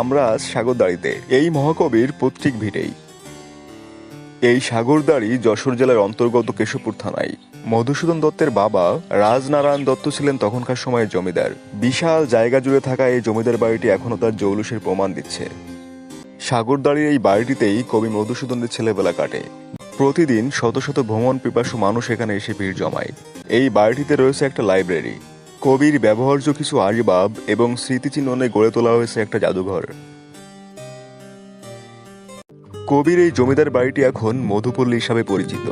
আমরা আজ সাগরদাড়িতে, এই মহাকবির পৈতৃক ভিটেই। এই সাগরদাড়ি যশোর জেলার অন্তর্গত কেশবপুর থানায়। মধুসূদন দত্তের বাবা রাজনারায়ণ দত্ত ছিলেন তখনকার সময়ের জমিদার। বিশাল জায়গা জুড়ে থাকা এই জমিদার বাড়িটি এখনো তার জৌলুসের প্রমাণ দিচ্ছে। সাগরদাড়ির এই বাড়িটিতেই কবি মধুসূদনের ছেলেবেলা কাটে। প্রতিদিন শত শত ভ্রমণ পিপাসু মানুষ এখানে এসে ভিড় জমায়। এই বাড়িটিতে রয়েছে একটা লাইব্রেরি, কবির ব্যবহার্য কিছু আসবাব এবং স্মৃতিচিহ্ন নিয়ে গড়ে তোলা হয়েছে একটা জাদুঘর। কবির এই জমিদার বাড়িটি এখন মধুপল্লী হিসাবে পরিচিত।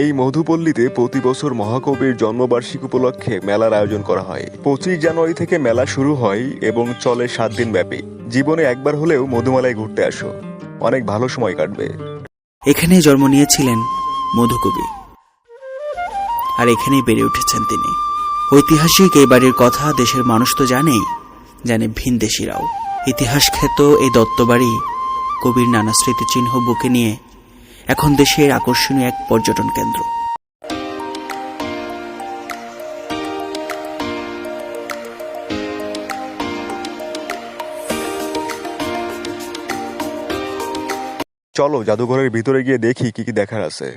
এই মধুপল্লীতে প্রতি বছর মহাকবির জন্মবার্ষিকী উপলক্ষে মেলার আয়োজন করা হয়। 25 জানুয়ারি থেকে মেলা শুরু হয় এবং চলে 7 দিন ব্যাপী। জীবনে একবার হলেও মধুমেলায় ঘুরতে আসো, অনেক ভালো সময় কাটবে। এখানে জন্ম নিয়েছিলেন মধুকবি, আর এখানেই বেড়ে উঠেছেন তিনি। ঐতিহাসিক এই বাড়ির কথা দেশের মানুষ তো জানেই, জানে ভিনদেশিরাও। ইতিহাস খ্যাত এই দত্তবাড়ি কবির নানা স্মৃতিচিহ্ন বুকে নিয়ে এখন দেশের আকর্ষণীয় এক পর্যটন কেন্দ্র। চলো জাদুঘরের ভিতরে গিয়ে দেখি কি কি দেখার আছে।